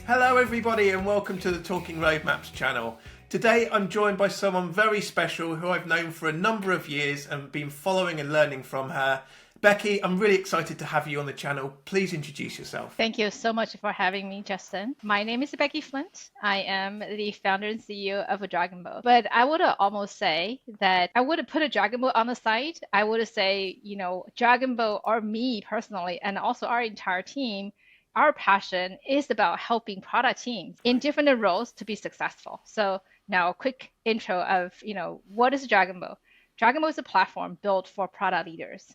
Hello everybody and welcome to the Talking Roadmaps channel. Today I'm joined by someone very special who I've known for a number of years and been following and learning from her. Becky, I'm really excited to have you on the channel. Please introduce yourself. Thank you so much for having me, Justin. My name is Becky Flint. I am the founder and CEO of Dragonboat. But I would almost say that I would put a Dragonboat on the side. I would say, Dragonboat or me personally, and also our entire team, our passion is about helping product teams in different roles to be successful. So now a quick intro of, what is Dragonboat? Dragonboat is a platform built for product leaders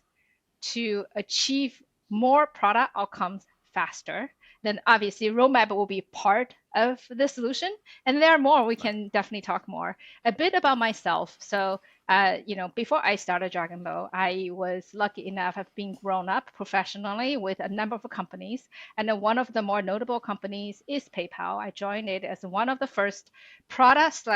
to achieve more product outcomes faster. Then obviously roadmap will be part of the solution. And there are more, we can definitely talk more. A bit about myself. So, before I started Dragonboat, I was lucky enough of being grown up professionally with a number of companies. And then one of the more notable companies is PayPal. I joined it as one of the first product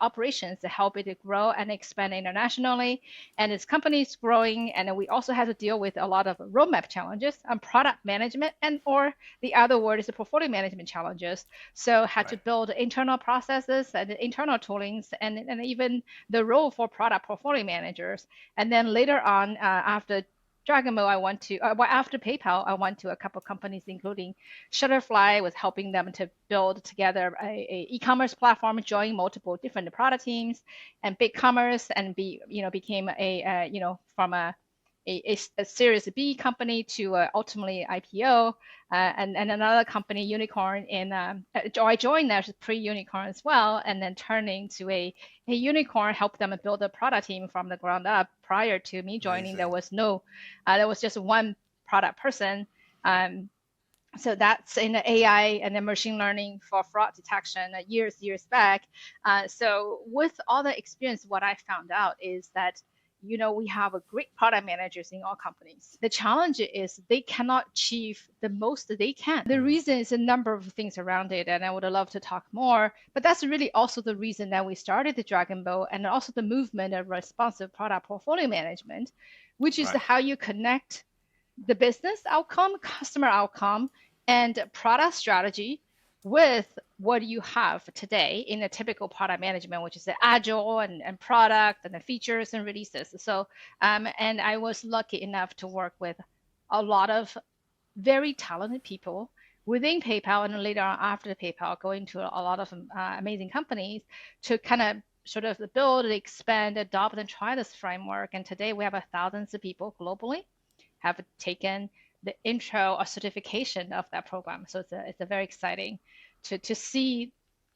operations to help it to grow and expand internationally. And its company is growing. And then we also had to deal with a lot of roadmap challenges and product management, and or the other word is the portfolio management challenges. So had to build internal processes and internal toolings and even the role for product portfolio managers. And then later on, after Dragonboat, after PayPal, I went to a couple of companies, including Shutterfly, was helping them to build together a e-commerce platform, join multiple different product teams, and BigCommerce, and became from a Series B company to ultimately IPO, and another company, Unicorn, I joined as pre-Unicorn as well, and then turning to a unicorn, helped them build a product team from the ground up. Prior to me joining, there was just one product person. So that's in the AI and the machine learning for fraud detection years back. So with all the experience, what I found out is that we have a great product managers in all companies. The challenge is they cannot achieve the most that they can. The reason is a number of things around it, and I would love to talk more, but that's really also the reason that we started the Dragonboat, and also the movement of responsive product portfolio management, which is how you connect the business outcome, customer outcome, and product strategy with what you have today in a typical product management, which is the agile and product and the features and releases. So, and I was lucky enough to work with a lot of very talented people within PayPal, and later on after PayPal, going to a lot of amazing companies to kind of sort of build, expand, adopt, and try this framework. And today we have thousands of people globally have taken the intro or certification of that program. So it's a very exciting to see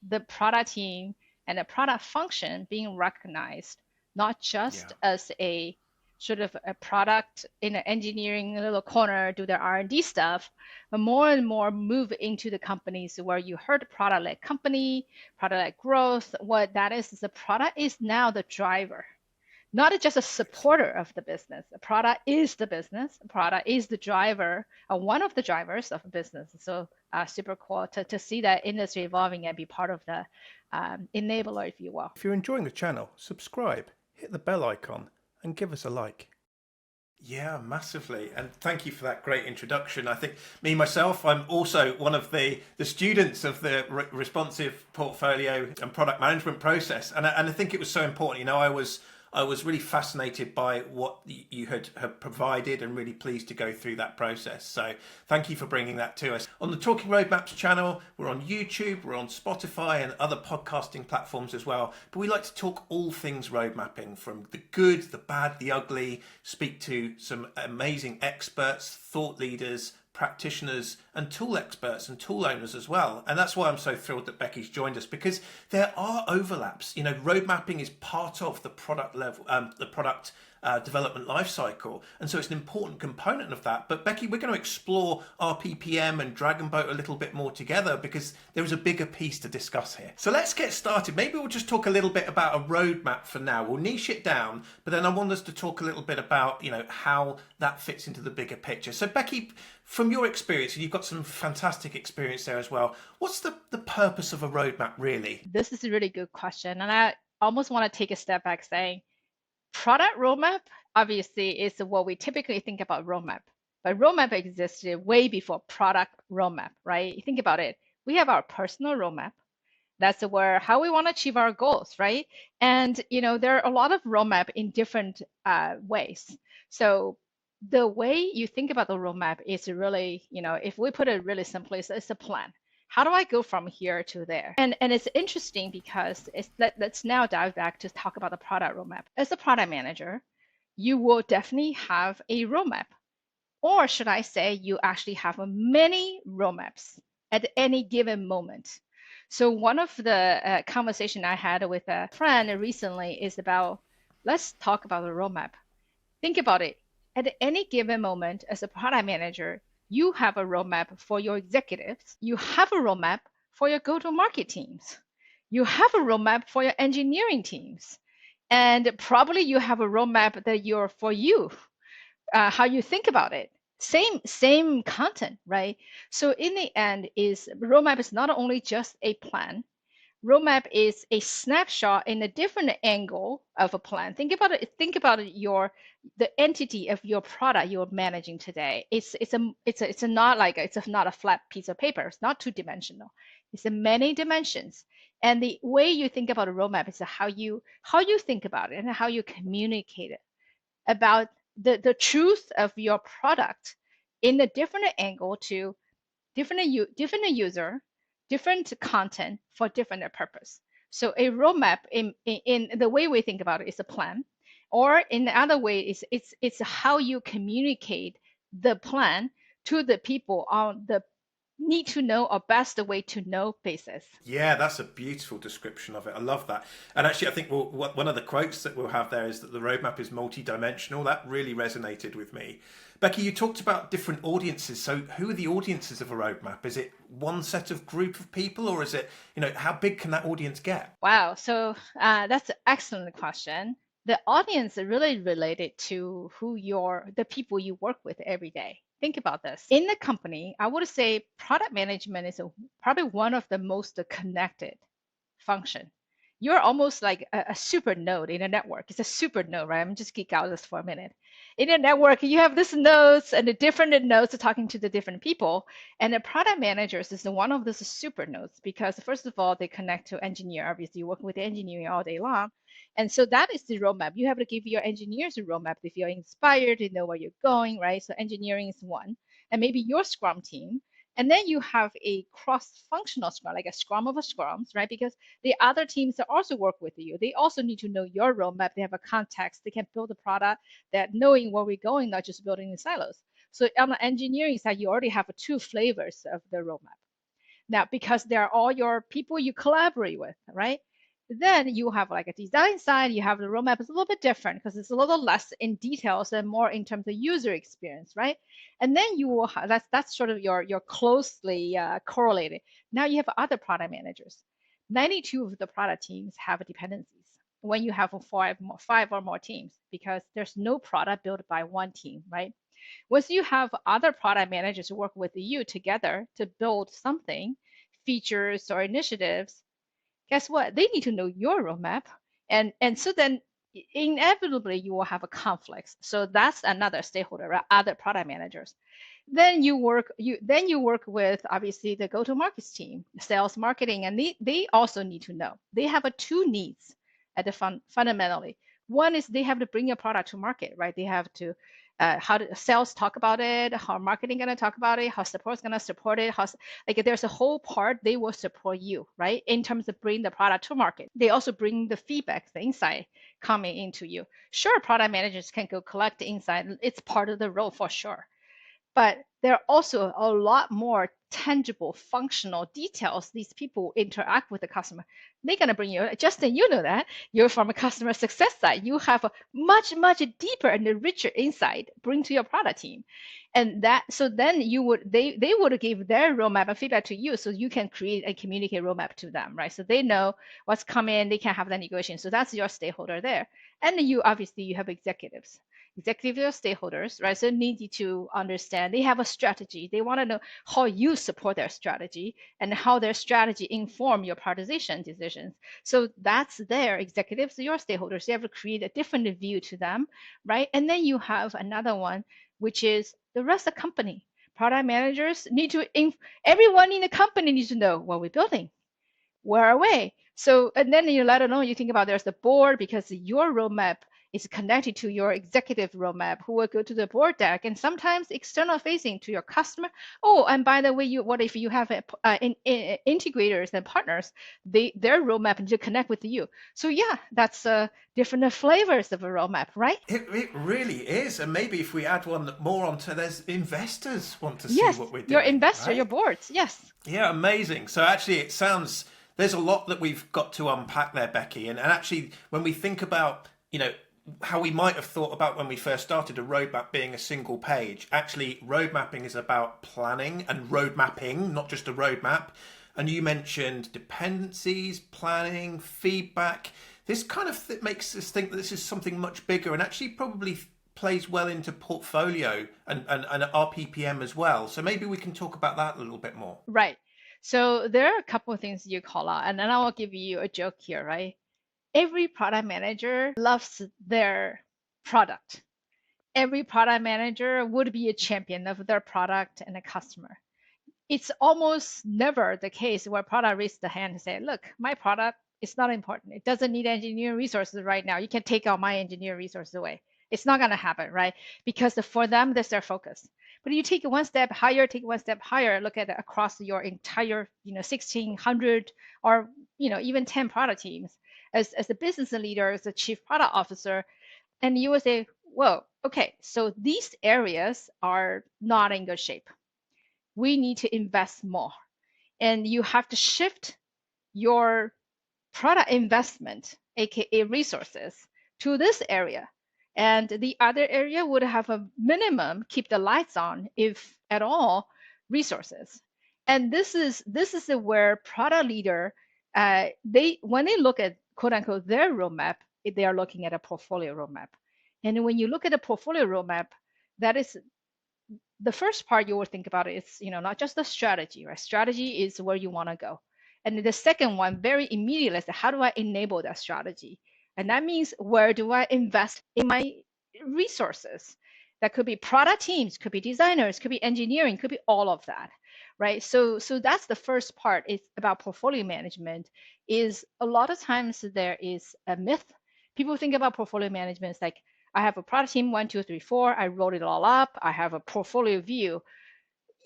the product team and the product function being recognized, not just as a sort of a product in an engineering little corner, do their R&D stuff, but more and more move into the companies where you heard product-led company, product-led growth. What that is the product is now the driver, not just a supporter of the business. The product is the business. The product is the driver, one of the drivers of a business. So super cool to see that industry evolving and be part of the enabler, if you will. If you're enjoying the channel, subscribe, hit the bell icon, and give us a like. Yeah, massively. And thank you for that great introduction. I think myself, I'm also one of the students of the responsive portfolio and product management process. And I think it was so important. I was really fascinated by what you had provided, and really pleased to go through that process. So thank you for bringing that to us. On the Talking Roadmaps channel, we're on YouTube, we're on Spotify and other podcasting platforms as well. But we like to talk all things road mapping, from the good, the bad, the ugly, speak to some amazing experts, thought leaders, practitioners and tool experts and tool owners as well. And that's why I'm so thrilled that Becky's joined us, because there are overlaps. Road mapping is part of the product level, the product development lifecycle, and so it's an important component of that. But Becky, we're going to explore RPPM and Dragonboat a little bit more together, because there is a bigger piece to discuss here. So let's get started. Maybe we'll just talk a little bit about a roadmap for now. We'll niche it down, but then I want us to talk a little bit about how that fits into the bigger picture. So Becky, from your experience, and you've got some fantastic experience there as well, what's the purpose of a roadmap really? This is a really good question, and I almost want to take a step back saying product roadmap obviously is what we typically think about roadmap, but roadmap existed way before product roadmap, right? You think about it. We have our personal roadmap. That's where how we want to achieve our goals, right? And there are a lot of roadmap in different ways. So the way you think about the roadmap is really, if we put it really simply, it's a plan. How do I go from here to there? And it's interesting because let's now dive back to talk about the product roadmap. As a product manager, you will definitely have a roadmap, or should I say, you actually have many roadmaps at any given moment. So one of the conversation I had with a friend recently is about, let's talk about the roadmap. Think about it. At any given moment, as a product manager, you have a roadmap for your executives. You have a roadmap for your go-to-market teams. You have a roadmap for your engineering teams. And probably you have a roadmap that you're for you, how you think about it. Same content, right? So in the end, is roadmap is not only just a plan. Roadmap is a snapshot in a different angle of a plan. Think about it. Think about it, the entity of your product you're managing today. It's not a flat piece of paper. It's not two dimensional. It's a many dimensions. And the way you think about a roadmap is how you think about it and how you communicate it about the truth of your product in a different angle to different user, different content for different purpose. So a roadmap in the way we think about it is a plan, or in the other way is it's how you communicate the plan to the people on the need to know or best way to know basis. Yeah, that's a beautiful description of it. I love that. And actually, I think one of the quotes that we'll have there is that the roadmap is multi-dimensional. That really resonated with me. Becky, you talked about different audiences. So who are the audiences of a roadmap? Is it one set of group of people, or is it, how big can that audience get? Wow. So that's an excellent question. The audience is really related to the people you work with every day. Think about this. In the company, I would say product management is probably one of the most connected function. You're almost like a super node in a network. It's a super node, right? I'm just geek out this for a minute. In a network, you have this nodes and the different nodes are talking to the different people. And the product managers is one of those super nodes because first of all, they connect to engineer. Obviously, you work with engineering all day long. And so that is the roadmap. You have to give your engineers a roadmap if you're inspired, to know where you're going, right? So engineering is one. And maybe your Scrum team. And then you have a cross-functional Scrum, like a Scrum of a Scrums, right? Because the other teams that also work with you, they also need to know your roadmap. They have a context. They can build a product that knowing where we're going, not just building in silos. So on the engineering side, you already have two flavors of the roadmap. Now, because they're all your people you collaborate with, right? Then you have like a design side, you have the roadmap is a little bit different because it's a little less in details and more in terms of user experience, right? And then you will have, that's sort of your closely correlated. Now you have other product managers. 92 of the product teams have dependencies when you have five or more teams because there's no product built by one team, right? Once you have other product managers work with you together to build something, features or initiatives, guess what? They need to know your roadmap. And so then inevitably you will have a conflict. So that's another stakeholder, right? Other product managers. Then you work with obviously the go-to-market team, sales, marketing, and they also need to know. They have two needs at the fundamentally. One is they have to bring your product to market, right? They have to how do sales talk about it, how marketing gonna talk about it, how support's gonna support it, how like there's a whole part they will support you, right? In terms of bringing the product to market. They also bring the feedback, the insight coming into you. Sure, product managers can go collect the insight. It's part of the role for sure. But there are also a lot more tangible, functional details these people interact with the customer. They're going to bring you, Justin, you know that. You're from a customer success side. You have a much, much deeper and richer insight bring to your product team. And that, so then they would give their roadmap and feedback to you so you can create and communicate roadmap to them, right? So they know what's coming, they can have that negotiation. So that's your stakeholder there. And you obviously you have executives stakeholders, right? So need to understand they have a strategy. They want to know how you support their strategy and how their strategy inform your prioritization decisions. So that's their executives, your stakeholders. You have to create a different view to them, right? And then you have another one, which is the rest of the company. product managers need to, everyone in the company needs to know what we're building, where are we? So, and then you let it know, you think about there's the board because your roadmap is connected to your executive roadmap who will go to the board deck and sometimes external facing to your customer. Oh, and by the way, what if you have integrators and partners, their roadmap need to connect with you. So yeah, that's different flavors of a roadmap, right? It really is. And maybe if we add one more onto, there's investors want to see Yes, what we're your doing, investor, your right? boards, yes. Yeah, amazing. So actually, it sounds there's a lot that we've got to unpack there, Becky. And actually, when we think about, how we might have thought about when we first started a roadmap being a single page, actually, road mapping is about planning and road mapping, not just a roadmap. And you mentioned dependencies, planning, feedback. This kind of makes us think that this is something much bigger and actually probably plays well into portfolio and RPPM as well. So maybe we can talk about that a little bit more. Right. So there are a couple of things you call out, and then I will give you a joke here, right? Every product manager loves their product. Every product manager would be a champion of their product and a customer. It's almost never the case where product raises the hand and say, look, my product is not important. It doesn't need engineering resources right now. You can take out my engineering resources away. It's not going to happen, right? Because for them, that's their focus. But you take it one step higher, look at it across your entire, 1,600 or, even 10 product teams. As a business leader, as a chief product officer, and you will say, whoa, okay, so these areas are not in good shape. We need to invest more. And you have to shift your product investment, aka resources, to this area. And the other area would have a minimum keep the lights on, if at all, resources. And this is where product leader, when they look at quote unquote their roadmap, they are looking at a portfolio roadmap. And when you look at a portfolio roadmap, that is the first part you will think about is, not just the strategy, right? Strategy is where you want to go. And the second one, very immediately, is how do I enable that strategy? And that means where do I invest in my resources? That could be product teams, could be designers, could be engineering, could be all of that, right? So that's the first part. It's about portfolio management. Is a lot of times there is a myth. People think about portfolio management as like, I have a product team, 1, 2, 3, 4. I wrote it all up. I have a portfolio view.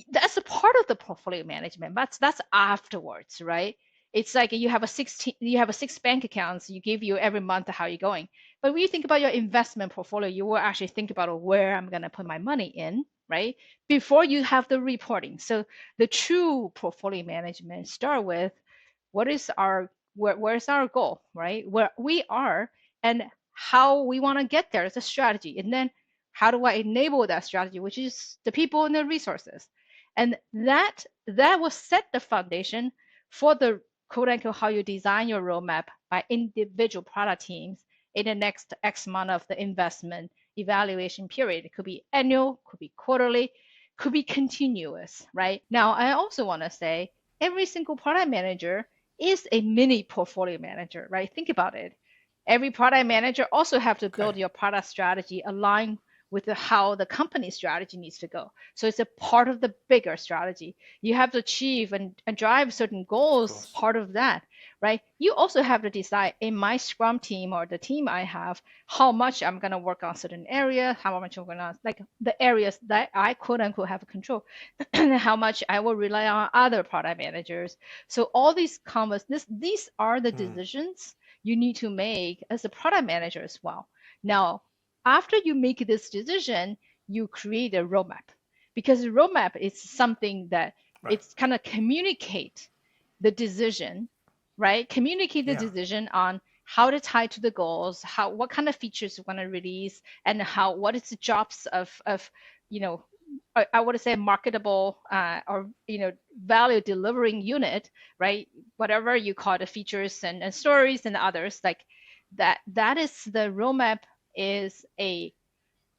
That's a part of the portfolio management, but that's afterwards, right? It's like you have a 6 bank accounts. You give you every month how you're going. But when you think about your investment portfolio, you will actually think about where I'm going to put my money in, right? Before you have the reporting. So the true portfolio management start with where's our goal, right? Where we are and how we want to get there as a strategy. And then how do I enable that strategy, which is the people and the resources. And that will set the foundation for the quote unquote how you design your roadmap by individual product teams in the next X month of the investment evaluation period. It could be annual, could be quarterly, could be continuous, right? Now, I also want to say every single product manager is a mini portfolio manager, right? Think about it. Every product manager also have to build Okay. your product strategy aligned with how the company strategy needs to go. So it's a part of the bigger strategy. You have to achieve and drive certain Of goals, course. part of that, right? You also have to decide in my Scrum team or the team I have, how much I'm going to work on certain area, how much I'm going to, like the areas that I quote unquote have control, and how much I will rely on other product managers. So all these these are the decisions you need to make as a product manager as well. Now, after you make this decision, you create a roadmap because a roadmap is something that Right. it's kind of communicate the decision, right? Communicate the Yeah. decision on how to tie to the goals, what kind of features you want to release, and what is the jobs of you know I would say marketable or value delivering unit, right? Whatever you call the features and stories and others like that. That is the roadmap is a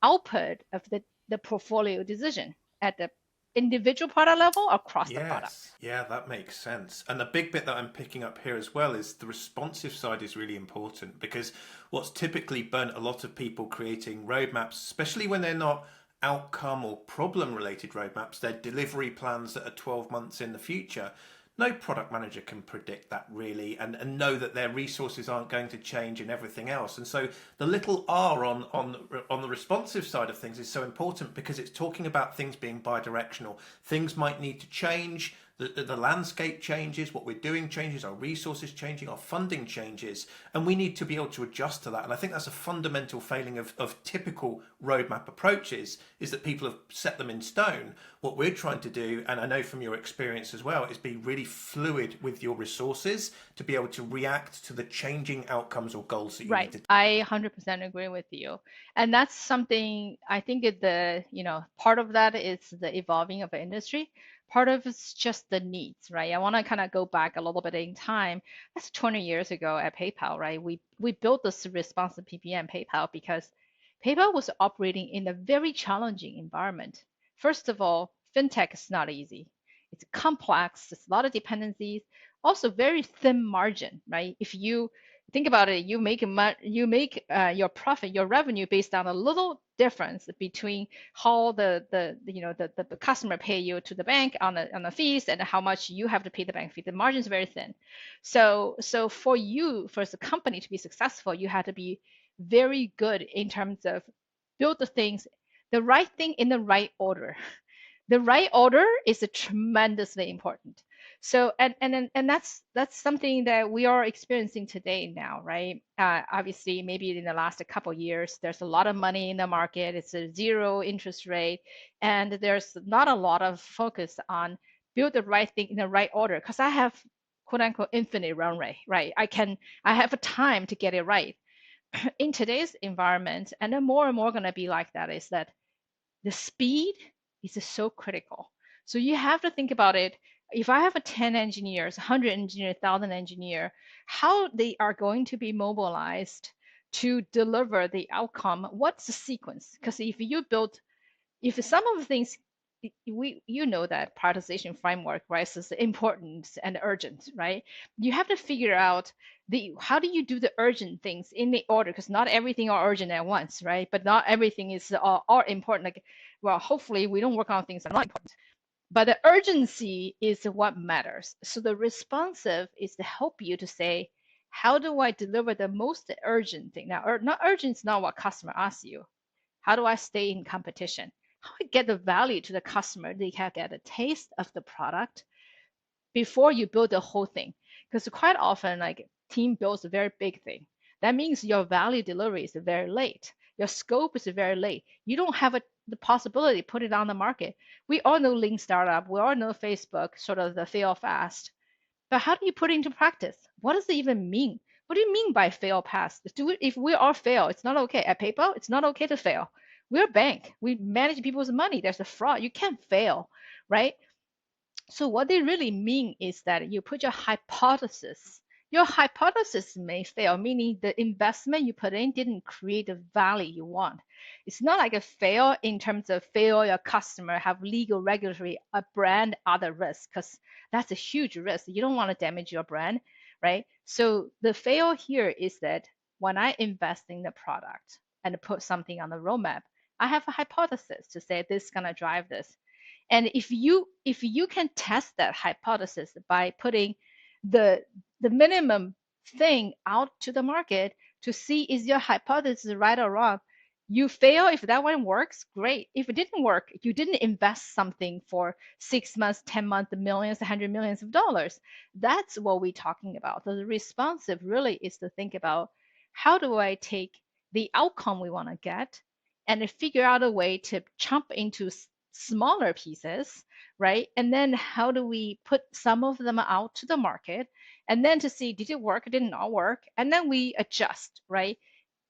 output of the portfolio decision at the individual product level across the product. Yes. Yeah, that makes sense. And the big bit that I'm picking up here as well is the responsive side is really important because what's typically burnt a lot of people creating roadmaps, especially when they're not outcome or problem related roadmaps, they're delivery plans that are 12 months in the future. No product manager can predict that really, and know that their resources aren't going to change and everything else. And so the little R on the responsive side of things is so important because it's talking about things being bi-directional. Things might need to change. The landscape changes, what we're doing changes, our resources changing, our funding changes, and we need to be able to adjust to that. And I think that's a fundamental failing of typical roadmap approaches, is that people have set them in stone. What we're trying to do, and I know from your experience as well, is be really fluid with your resources to be able to react to the changing outcomes or goals that you Right. need to. I 100% agree with you. And that's something I think part of that is the evolving of the industry. Part of it's just the needs, right? I want to kind of go back a little bit in time. That's 20 years ago at PayPal, right? We built this responsive PPM PayPal because PayPal was operating in a very challenging environment. First of all, fintech is not easy. It's complex, there's a lot of dependencies, also very thin margin, right? If you think about it, you make your profit, your revenue based on a little difference between how the customer pay you to the bank on the fees and how much you have to pay the bank fee. The margin is very thin. So for you, for the company to be successful, you have to be very good in terms of build the right thing in the right order. The right order is tremendously important. So and that's something that we are experiencing today now, right? Obviously, maybe in the last couple of years, there's a lot of money in the market. It's a zero interest rate, and there's not a lot of focus on build the right thing in the right order. Because I have quote unquote infinite runway, right? I have a time to get it right. In today's environment, and then more and more going to be like that is that the speed is so critical. So you have to think about it. If I have a 10 engineers, 100 engineers, 1,000 engineer, how they are going to be mobilized to deliver the outcome? What's the sequence? Because if some of the things you know that prioritization framework, right, is important and urgent, right? You have to figure out how do you do the urgent things in the order, because not everything are urgent at once, right? But not everything is all important. Like, well, hopefully we don't work on things that are not important. But the urgency is what matters. So the responsive is to help you to say, how do I deliver the most urgent thing? Now, not urgent is not what customer asks you. How do I stay in competition? How do I get the value to the customer? They can get a taste of the product before you build the whole thing. Because quite often, like team builds a very big thing. That means your value delivery is very late. Your scope is very late. You don't have the possibility to put it on the market. We all know Lean Startup. We all know Facebook, sort of the fail fast. But how do you put it into practice? What does it even mean? What do you mean by fail fast? If we all fail, it's not okay. At PayPal, it's not okay to fail. We're a bank. We manage people's money. There's a fraud. You can't fail, right? So what they really mean is that you put your hypothesis. Your hypothesis may fail, meaning the investment you put in didn't create the value you want. It's not like a fail in terms of fail your customer, have legal, regulatory, a brand, other risks, because that's a huge risk. You don't want to damage your brand, right? So the fail here is that when I invest in the product and put something on the roadmap, I have a hypothesis to say this is gonna drive this. And if you can test that hypothesis by putting the minimum thing out to the market to see is your hypothesis right or wrong, you fail. If that one works, great. If it didn't work, you didn't invest something for 6 months, 10 months, millions, 100 millions of dollars. That's what we're talking about. So the responsive really is to think about, how do I take the outcome we want to get and figure out a way to chomp into smaller pieces, right? And then how do we put some of them out to the market, and then to see, did it work, did it not work, and then we adjust, right?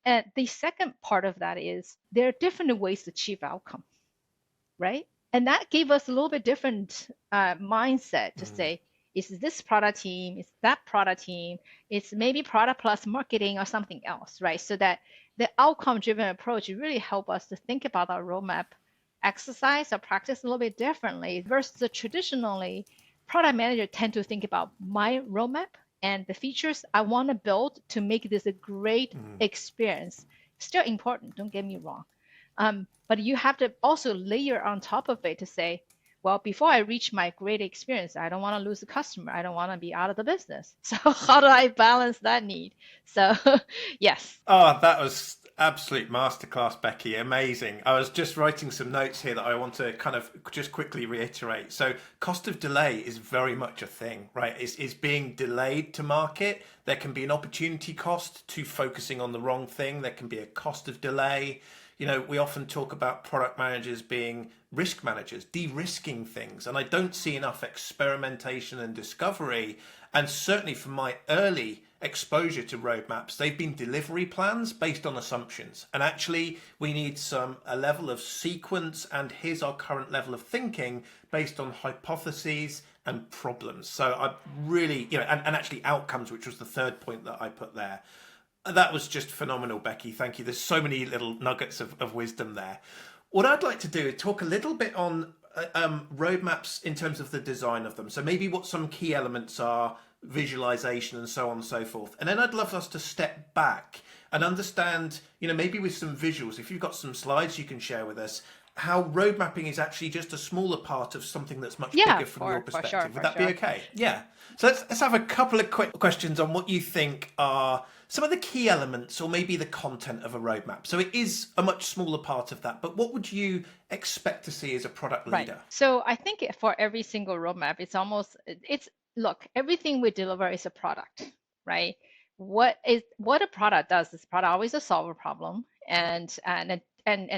And the second part of that is there are different ways to achieve outcome, right? And that gave us a little bit different mindset to say, is this product team, is that product team, it's maybe product plus marketing or something else, right? So that the outcome driven approach really help us to think about our roadmap exercise or practice a little bit differently versus traditionally product manager tend to think about my roadmap and the features I want to build to make this a great experience. Still important, don't get me wrong. But you have to also layer on top of it to say, well, before I reach my great experience, I don't want to lose a customer. I don't want to be out of the business. So how do I balance that need? So yes. Oh, that was absolute masterclass, Becky. Amazing. I was just writing some notes here that I want to kind of just quickly reiterate. So, cost of delay is very much a thing, right? Is being delayed to market. There can be an opportunity cost to focusing on the wrong thing. There can be a cost of delay. You know, we often talk about product managers being risk managers, de-risking things, and I don't see enough experimentation and discovery. And certainly from my early exposure to roadmaps, they've been delivery plans based on assumptions. And actually, we need a level of sequence and here's our current level of thinking based on hypotheses and problems. So I really, and actually outcomes, which was the third point that I put there. That was just phenomenal, Becky. Thank you. There's so many little nuggets of wisdom there. What I'd like to do is talk a little bit on roadmaps in terms of the design of them. So maybe what some key elements are, visualization and so on and so forth. And then I'd love us to step back and understand, maybe with some visuals, if you've got some slides you can share with us, how road mapping is actually just a smaller part of something that's much bigger from your perspective. Sure, Would that be okay? Yeah. So let's have a couple of quick questions on what you think are some of the key elements or maybe the content of a roadmap. So it is a much smaller part of that, but what would you expect to see as a product leader? Right. So I think for every single roadmap, look, everything we deliver is a product, right? What a product does is product always a solve a problem and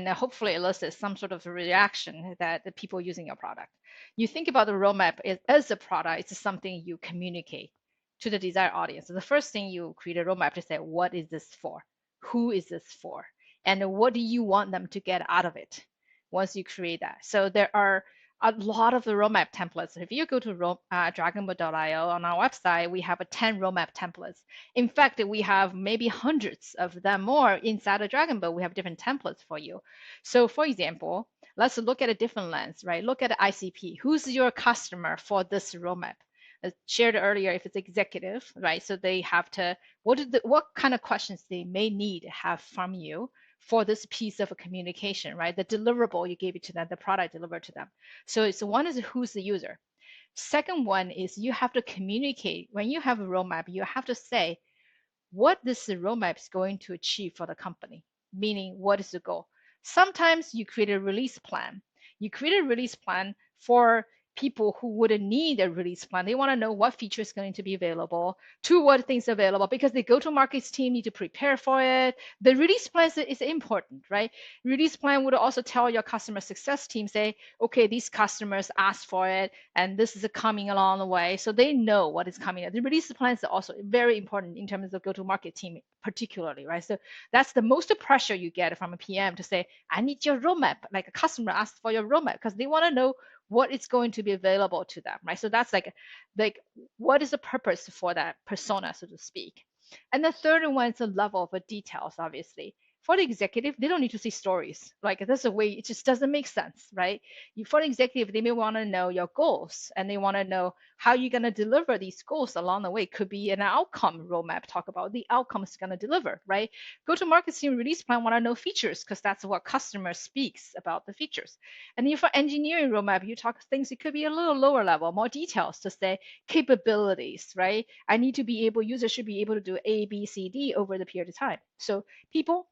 hopefully elicits some sort of reaction that the people using your product. You think about the roadmap as a product, it's something you communicate to the desired audience. So the first thing you create a roadmap to say, what is this for? Who is this for? And what do you want them to get out of it once you create that? So there are a lot of the roadmap templates. If you go to dragonboat.io on our website, we have 10 roadmap templates. In fact, we have maybe hundreds of them more inside of Dragonboat. We have different templates for you. So for example, let's look at a different lens, right? Look at ICP. Who's your customer for this roadmap? As shared earlier, if it's executive, right? So they have to, what kind of questions they may need to have from you for this piece of a communication, right? The deliverable you gave it to them, the product delivered to them. So one is who's the user. Second one is you have to communicate. When you have a roadmap, you have to say what this roadmap is going to achieve for the company, meaning what is the goal. Sometimes you create a release plan. You create a release plan for people who wouldn't need a release plan. They want to know what feature is going to be available, to what things available, because the go-to-markets team need to prepare for it. The release plan is important, right? Release plan would also tell your customer success team, say, okay, these customers asked for it, and this is coming along the way, so they know what is coming. The release plans are also very important in terms of go-to-market team, particularly, right? So that's the most pressure you get from a PM to say, I need your roadmap, like a customer asks for your roadmap, because they want to know what is going to be available to them, right? So that's like what is the purpose for that persona, so to speak. And the third one is the level of details, obviously. For the executive, they don't need to see stories. Like that's a way, it just doesn't make sense, right? For the executive, they may want to know your goals and they want to know how you're going to deliver these goals along the way. Could be an outcome roadmap, talk about the outcomes going to deliver, right? Go to market team release plan, want to know features because that's what customer speaks about the features. And then for engineering roadmap, you talk things, it could be a little lower level, more details to say capabilities, right? I need to be able, users should be able to do A, B, C, D over the period of time. So people,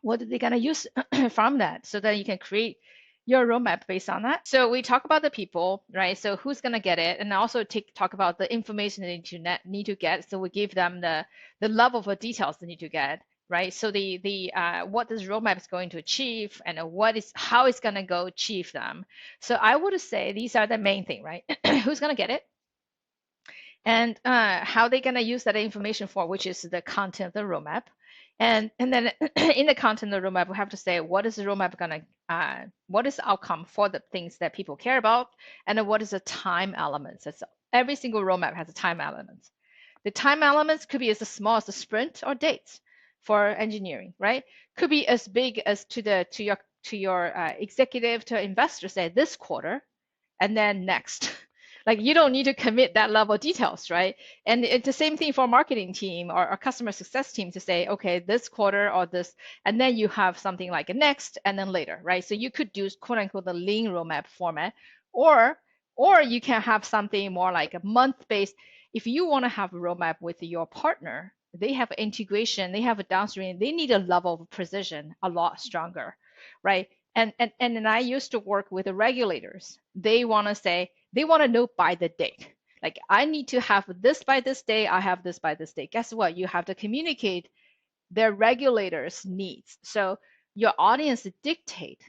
what are they going to use from that so that you can create your roadmap based on that. So we talk about the people, right? So who's going to get it, and also talk about the information they need to get. So we give them the level of details they need to get, right? So what this roadmap is going to achieve and how it's going to go achieve them. So I would say these are the main thing, right? Who's going to get it, and how they're going to use that information for, which is the content of the roadmap. And then in the content of the roadmap, we have to say what is the roadmap what is the outcome for the things that people care about, and then what is the time elements. So every single roadmap has a time element. The time elements could be as small as a sprint or dates for engineering, right? Could be as big as to your executive, to investor, say this quarter, and then next. Like you don't need to commit that level of details, right? And it's the same thing for marketing team or a customer success team to say, okay, this quarter or this, and then you have something like a next and then later, right? So you could do quote unquote the lean roadmap format, or you can have something more like a month based. If you want to have a roadmap with your partner, they have integration, they have a downstream, they need a level of precision a lot stronger, right? And I used to work with the regulators. They want to say, they want to know by the date. Like I need to have this by this day, I have this by this day. Guess what? You have to communicate their regulators' needs. So your audience dictate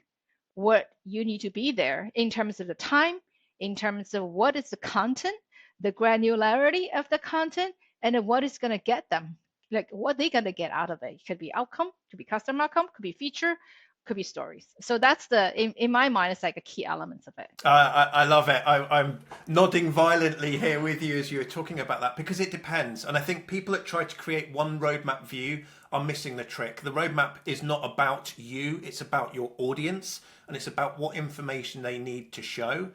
what you need to be there in terms of the time, in terms of what is the content, the granularity of the content, and then what is going to get them, like what they're going to get out of it. It could be outcome, could be customer outcome, could be feature, could be stories. So that's in my mind, it's like a key element of it. I love it. I'm nodding violently here with you as you were talking about that because it depends. And I think people that try to create one roadmap view are missing the trick. The roadmap is not about you, it's about your audience and it's about what information they need to show.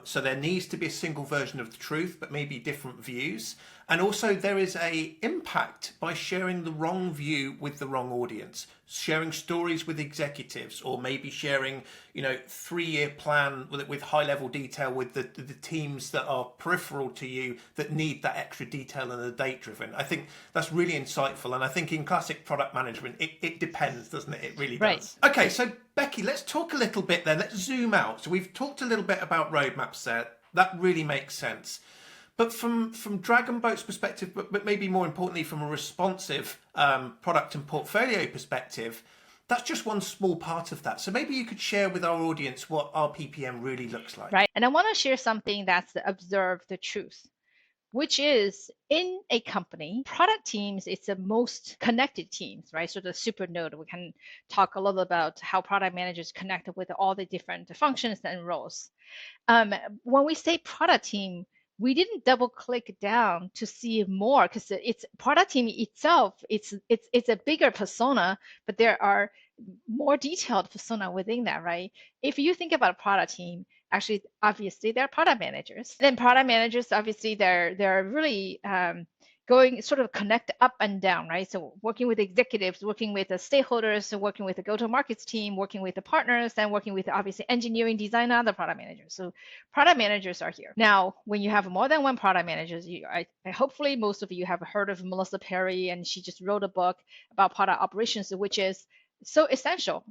So there needs to be a single version of the truth, but maybe different views. And also there is a impact by sharing the wrong view with the wrong audience, sharing stories with executives, or maybe sharing, 3-year plan with high level detail with the teams that are peripheral to you that need that extra detail and are date driven. I think that's really insightful. And I think in classic product management, it depends, doesn't it? It really does. Right. Okay, so Becky, let's talk a little bit then. Let's zoom out. So we've talked a little bit about roadmaps there. That really makes sense. But from Dragonboat's perspective, but maybe more importantly from a responsive product and portfolio perspective, that's just one small part of that. So maybe you could share with our audience what RPPM really looks like. Right. And I want to share something that's the observe the truth, which is in a company, product teams, it's the most connected teams, right? So the super node, we can talk a little about how product managers connect with all the different functions and roles. When we say product team, we didn't double click down to see more because it's product team itself. It's a bigger persona, but there are more detailed persona within that, right? If you think about a product team, actually, obviously, they're product managers. Then product managers, obviously, they're really going sort of connect up and down, right? So working with executives, working with the stakeholders, so working with the go-to-markets team, working with the partners, and working with obviously engineering, design, and other product managers. So product managers are here. Now, when you have more than one product manager, hopefully most of you have heard of Melissa Perry, and she just wrote a book about product operations, which is so essential.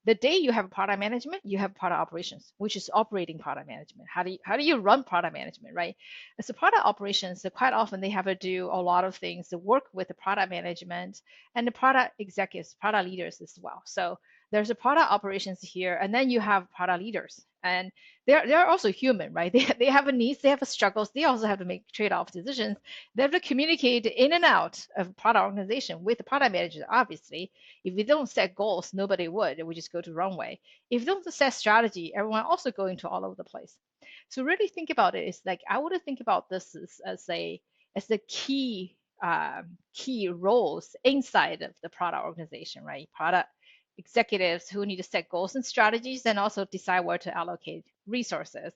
The day you have product management, you have product operations, which is operating product management. How do you run product management, right? So product operations, so quite often they have to do a lot of things to work with the product management and the product executives, product leaders as well. So there's a product operations here, and then you have product leaders, and they're also human, right? They have a needs, they have a struggles, they also have to make trade-off decisions. They have to communicate in and out of product organization with the product manager, obviously. If we don't set goals, nobody would. We just go to the wrong way. If we don't set strategy, everyone also going to all over the place. So really think about it. It's like I would think about this as the key key roles inside of the product organization, right? Product executives who need to set goals and strategies and also decide where to allocate resources.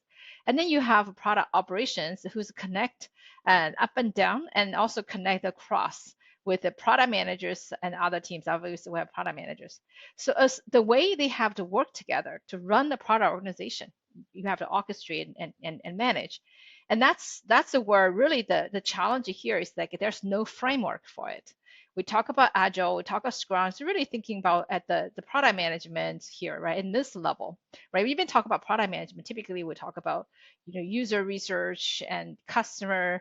And then you have product operations who's connect and up and down and also connect across with the product managers and other teams. Obviously, we have product managers. So as the way they have to work together to run the product organization, you have to orchestrate and manage. And that's where really the challenge here is like there's no framework for it. We talk about agile, we talk about scrum, so really thinking about at the product management here, right, in this level, right? We even talk about product management. Typically, we talk about user research and customer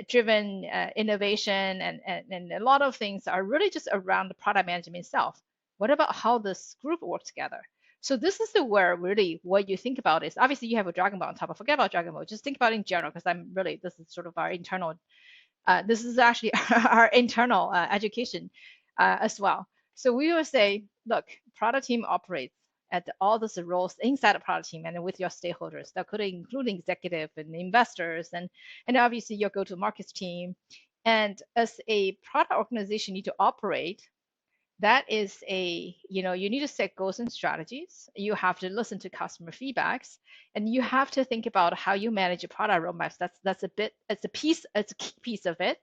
driven innovation and a lot of things are really just around the product management itself. What about how this group works together? So this is the where really what you think about is obviously you have a Dragonboat on top. Forget about Dragonboat. Just think about it in general because this is sort of our internal. This is actually our internal education as well. So we will say, look, product team operates at all those roles inside the product team and with your stakeholders. That could include executive and investors and obviously your go-to-market team. And as a product organization, you need to operate that is you need to set goals and strategies. You have to listen to customer feedbacks, and you have to think about how you manage your product roadmaps. It's a key piece of it.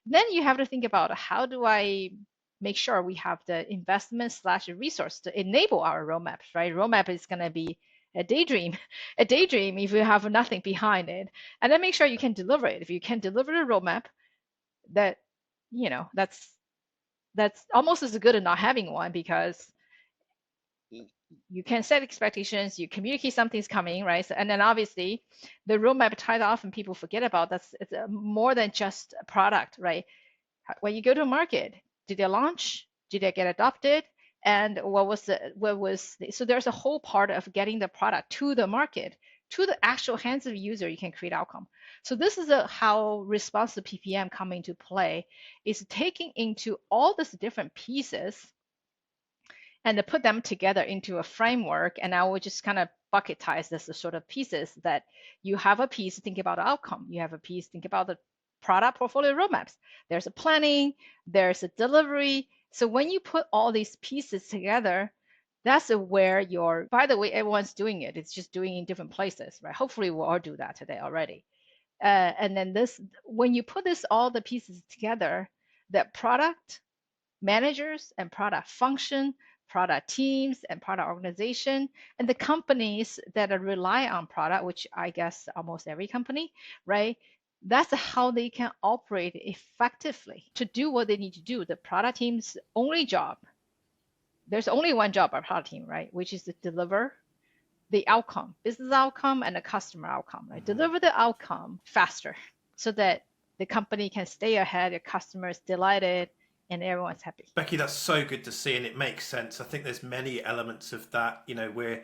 Then you have to think about, how do I make sure we have the investment slash resource to enable our roadmaps, right? Roadmap is going to be a daydream, a daydream if you have nothing behind it. And then make sure you can deliver it. If you can deliver the roadmap, that that's almost as good as not having one, because you can set expectations, you communicate something's coming, right? So, and then obviously the roadmap ties off and people forget about. It's more than just a product, right? When you go to market, did they launch? Did they get adopted? And so there's a whole part of getting the product to the market, to the actual hands of the user. You can create outcome. So this is how responsive PPM come into play, is taking into all these different pieces and to put them together into a framework. And I will just kind of bucketize this as sort of pieces, that you have a piece, think about the outcome. You have a piece, think about the product portfolio roadmaps. There's a planning, there's a delivery. So when you put all these pieces together, that's where by the way, everyone's doing it. It's just doing it in different places, right? Hopefully we'll all do that today already. And then when you put all the pieces together, that product managers and product function, product teams and product organization, and the companies that rely on product, which I guess almost every company, right? That's how they can operate effectively to do what they need to do. The product team's only job, there's only one job of product team, right? Which is to deliver the outcome, business outcome and the customer outcome, right? Deliver the outcome faster so that the company can stay ahead, the customers delighted, and everyone's happy. Becky, that's so good to see, and it makes sense. I think there's many elements of that, where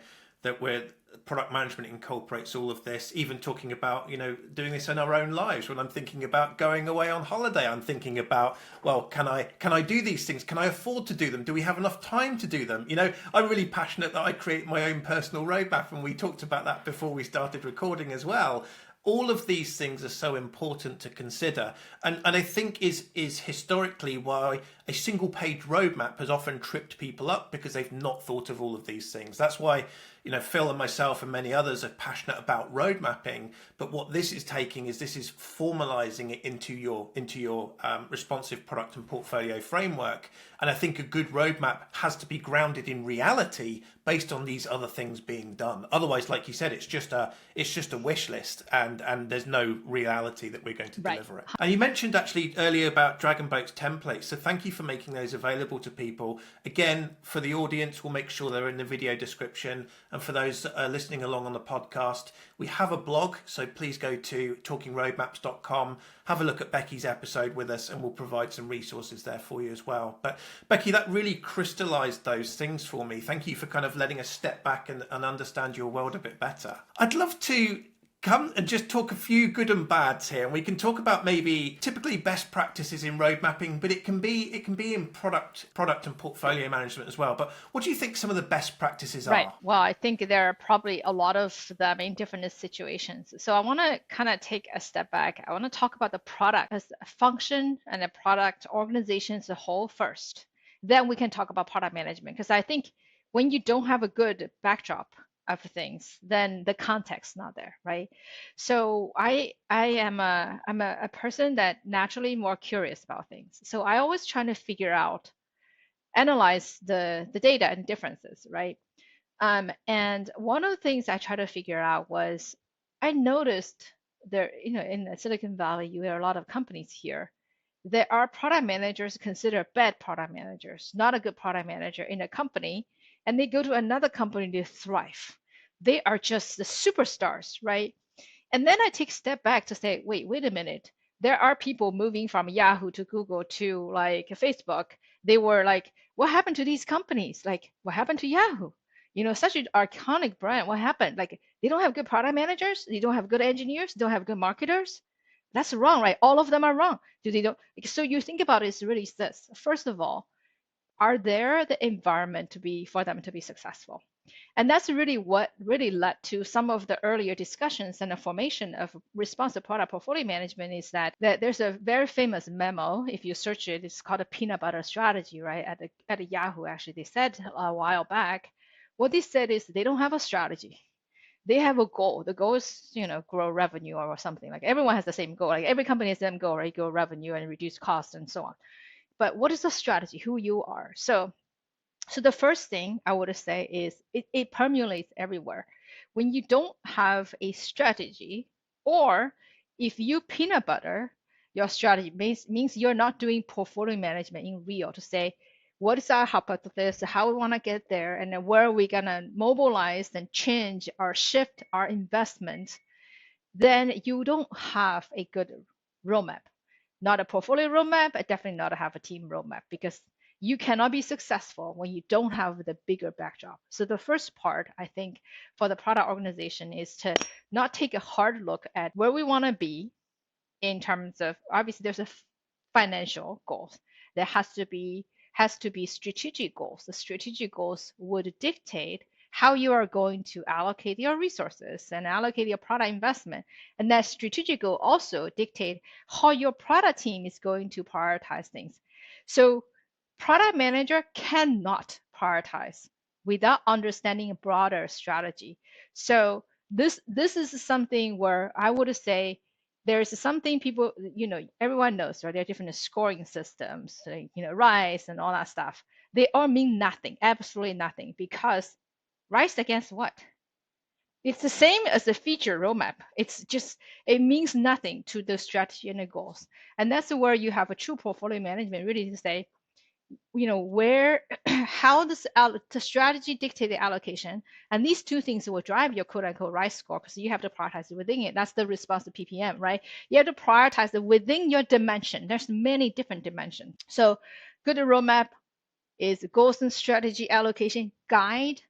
product management incorporates all of this, even talking about, doing this in our own lives. When I'm thinking about going away on holiday, I'm thinking about, well, can I do these things? Can I afford to do them? Do we have enough time to do them? I'm really passionate that I create my own personal roadmap, and we talked about that before we started recording as well. All of these things are so important to consider, and I think is historically why a single page roadmap has often tripped people up, because they've not thought of all of these things. That's why Phil and myself and many others are passionate about road mapping. But what this is formalizing it into your responsive product and portfolio framework. And I think a good roadmap has to be grounded in reality based on these other things being done. Otherwise, like you said, it's just a wish list, and there's no reality that we're going to deliver it. And you mentioned actually earlier about Dragonboat's templates, so thank you for making those available to people. Again, for the audience, we'll make sure they're in the video description. And for those that are listening along on the podcast, we have a blog, so please go to talkingroadmaps.com, have a look at Becky's episode with us, and we'll provide some resources there for you as well. But Becky, that really crystallized those things for me. Thank you for kind of letting us step back and understand your world a bit better. I'd love to come and just talk a few good and bads here, and we can talk about maybe typically best practices in road mapping, but it can be in product and portfolio management as well. But what do you think some of the best practices are? Right. Well, I think there are probably a lot of them in different situations. So I want to kind of take a step back. I want to talk about the product as a function and the product organization as a whole first. Then we can talk about product management, because I think when you don't have a good backdrop of things, then the context not there, right? So I'm a person that naturally more curious about things. So I always try to analyze the data and differences, right? And one of the things I try to figure out was, I noticed there, in the Silicon Valley, there are a lot of companies here. There are product managers considered bad product managers, not a good product manager in a company, and they go to another company to thrive. They are just the superstars, right? And then I take a step back to say, wait a minute. There are people moving from Yahoo to Google to like Facebook. They were like, what happened to these companies? Like, what happened to Yahoo? Such an iconic brand. What happened? Like, they don't have good product managers. They don't have good engineers. They don't have good marketers. That's wrong, right? All of them are wrong. So you think about it, it's really this. First of all, are there the environment for them to be successful? And that's really what really led to some of the earlier discussions and the formation of responsive product portfolio management is that there's a very famous memo. If you search it, it's called a peanut butter strategy, right? At Yahoo, actually, they said a while back, what they said is they don't have a strategy. They have a goal. The goal is, grow revenue or something. Like everyone has the same goal. Like every company has the same goal, right? Grow revenue and reduce costs and so on. But what is the strategy? Who you are? So the first thing I would say is it permeates everywhere. When you don't have a strategy, or if you peanut butter your strategy means you're not doing portfolio management in real to say what is our hypothesis, how we want to get there, and then where are we gonna mobilize and change or shift our investment, then you don't have a good roadmap. Not a portfolio roadmap, and definitely not have a team roadmap because you cannot be successful when you don't have the bigger backdrop. So the first part, I think, for the product organization is to not take a hard look at where we want to be in terms of obviously there's a financial goals. There has to be strategic goals. The strategic goals would dictate how you are going to allocate your resources and allocate your product investment. And that strategic goal also dictate how your product team is going to prioritize things. So product manager cannot prioritize without understanding a broader strategy. So this is something where I would say there's something people, everyone knows, right? There are different scoring systems, like, RICE and all that stuff. They all mean nothing, absolutely nothing, because RICE against what? It's the same as the feature roadmap. It means nothing to the strategy and the goals. And that's where you have a true portfolio management really to say, where how does the strategy dictate the allocation, and these two things will drive your quote unquote right score because you have to prioritize it within it. That's the response to PPM, right? You have to prioritize it within your dimension. There's many different dimensions. So good roadmap is goals and strategy allocation guide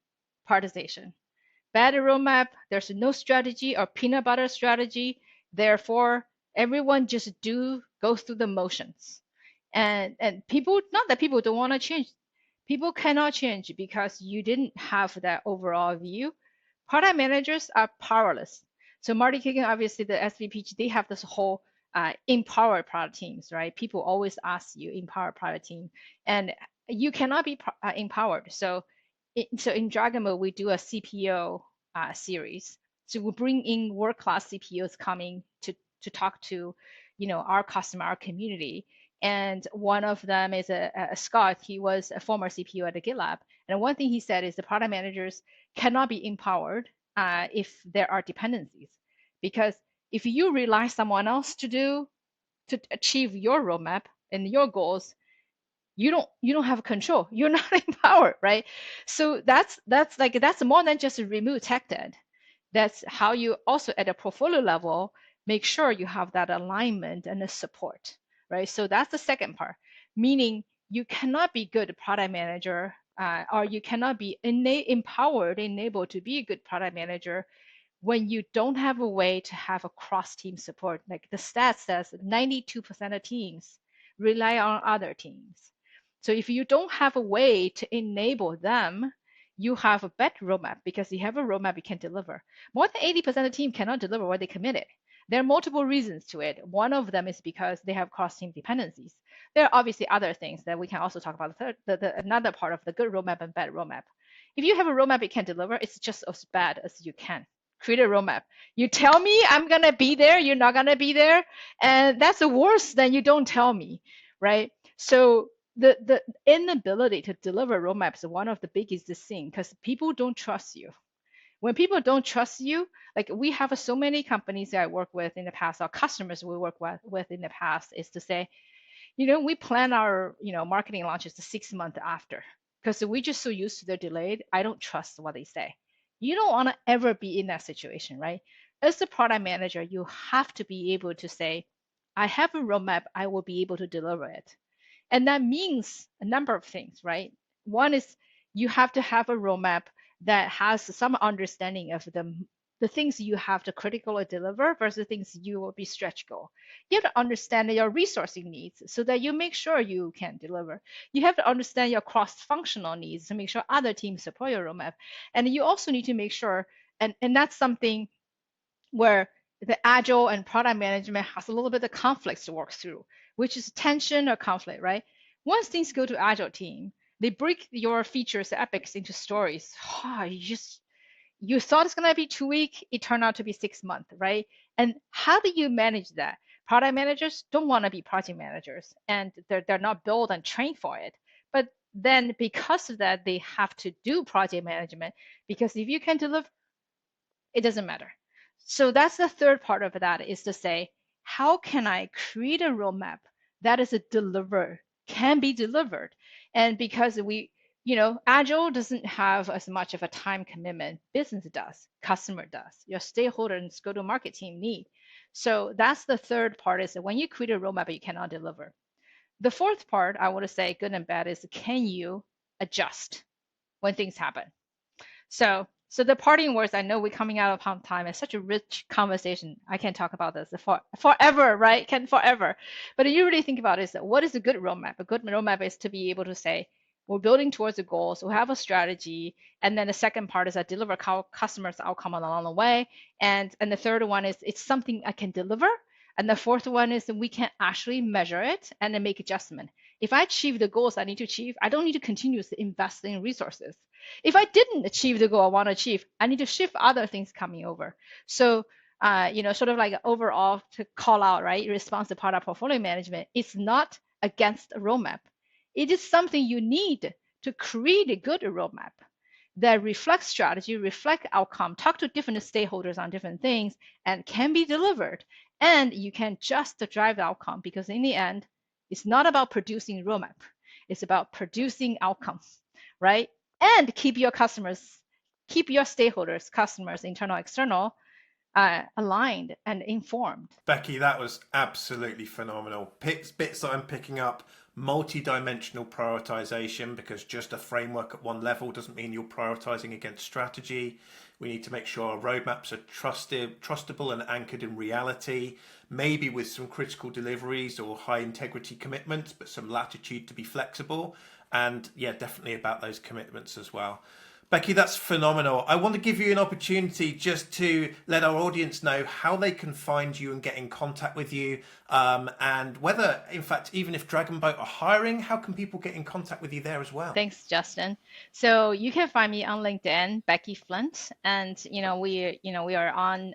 prioritization. Bad roadmap, there's no strategy or peanut butter strategy, therefore everyone just go through the motions. And people, not that people don't want to change, people cannot change because you didn't have that overall view. Product managers are powerless. So Marty Kagan, obviously the SVP, they have this whole empowered product teams, right? People always ask you empowered product team, and you cannot be empowered. So in Dragonboat, we do a CPO series. So we bring in world-class CPOs coming to talk to, our customer, our community. And one of them is a Scott. He was a former CPO at the GitLab. And one thing he said is the product managers cannot be empowered if there are dependencies. Because if you rely someone else to achieve your roadmap and your goals, you don't have control. You're not empowered, right? So that's more than just a remove tech debt. That's how you also at a portfolio level make sure you have that alignment and the support, right? So that's the second part, meaning you cannot be good product manager or you cannot be empowered, enabled to be a good product manager when you don't have a way to have a cross-team support. Like the stat says 92% of teams rely on other teams. So if you don't have a way to enable them, you have a bad roadmap because you have a roadmap you can deliver. More than 80% of the team cannot deliver what they committed. There are multiple reasons to it. One of them is because they have cross-team dependencies. There are obviously other things that we can also talk about. Another part of the good roadmap and bad roadmap. If you have a roadmap you can deliver, it's just as bad as you can. Create a roadmap. You tell me I'm gonna be there, you're not gonna be there, and that's worse than you don't tell me, right? So the inability to deliver roadmaps is one of the biggest things because people don't trust you. When people don't trust you, like we have so many companies that I work with in the past, our customers we work with in the past, is to say, we plan our marketing launches the 6 months after because we just so used to the delayed. I don't trust what they say. You don't want to ever be in that situation, right? As a product manager, you have to be able to say, I have a roadmap, I will be able to deliver it. And that means a number of things, right? One is you have to have a roadmap that has some understanding of the the things you have to critically deliver versus things you will be stretch goal. You have to understand your resourcing needs so that you make sure you can deliver. You have to understand your cross-functional needs to make sure other teams support your roadmap. And you also need to make sure, and that's something where the agile and product management has a little bit of conflicts to work through, which is tension or conflict, right? Once things go to agile team, they break your features, epics into stories. You thought it's gonna be 2 weeks, it turned out to be 6 months, right? And how do you manage that? Product managers don't want to be project managers, and they're not built and trained for it. But then because of that, they have to do project management because if you can deliver, it doesn't matter. So that's the third part of that is to say, how can I create a roadmap that is can be delivered? And because Agile doesn't have as much of a time commitment. Business does, customer does, your stakeholder and go-to-market team need. So that's the third part is that when you create a roadmap, you cannot deliver. The fourth part, I want to say, good and bad, is can you adjust when things happen? So the parting words, I know we're coming out of time. It's such a rich conversation. I can talk about this forever, right? Can forever. But you really think about it, is that what is a good roadmap? A good roadmap is to be able to say, we're building towards a goal, so we have a strategy. And then the second part is I deliver customers outcome along the way. And the third one is it's something I can deliver. And the fourth one is that we can actually measure it and then make adjustment. If I achieve the goals I need to achieve, I don't need to continuously invest in resources. If I didn't achieve the goal I want to achieve, I need to shift other things coming over. So, sort of like overall to call out, right? Responsive product portfolio management, it's not against a roadmap. It is something you need to create a good roadmap that reflects strategy, reflect outcome, talk to different stakeholders on different things, and can be delivered. And you can just drive the outcome because in the end, it's not about producing roadmap. It's about producing outcomes, right? And keep your stakeholders, customers, internal, external, aligned and informed. Becky, that was absolutely phenomenal. Bits that I'm picking up: multi-dimensional prioritization, because just a framework at one level doesn't mean you're prioritizing against strategy. We need to make sure our roadmaps are trustable and anchored in reality, maybe with some critical deliveries or high integrity commitments, but some latitude to be flexible. And yeah, definitely about those commitments as well. Becky, that's phenomenal. I want to give you an opportunity just to let our audience know how they can find you and get in contact with you, and whether, in fact, even if Dragonboat are hiring, how can people get in contact with you there as well? Thanks, Justin. So you can find me on LinkedIn, Becky Flint, and we are on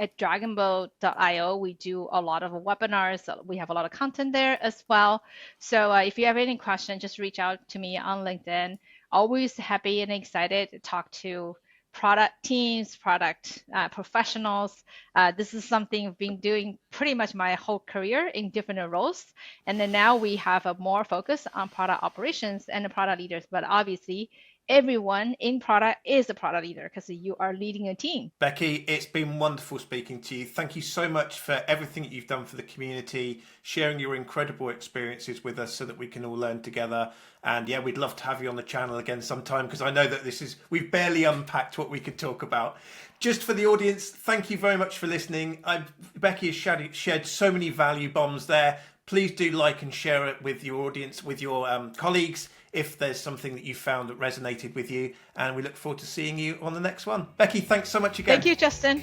at dragonboat.io. We do a lot of webinars. We have a lot of content there as well. So if you have any question, just reach out to me on LinkedIn. Always happy and excited to talk to product teams, product professionals. This is something I've been doing pretty much my whole career in different roles. And then now we have a more focus on product operations and the product leaders. But obviously, everyone in product is a product leader because you are leading a team. Becky, it's been wonderful speaking to you. Thank you so much for everything that you've done for the community, sharing your incredible experiences with us so that we can all learn together. And yeah, we'd love to have you on the channel again sometime, because I know that we've barely unpacked what we could talk about. Just for the audience, thank you very much for listening. Becky has shared so many value bombs there. Please do like and share it with your audience, with your colleagues, if there's something that you found that resonated with you. And we look forward to seeing you on the next one. Becky, thanks so much again. Thank you, Justin.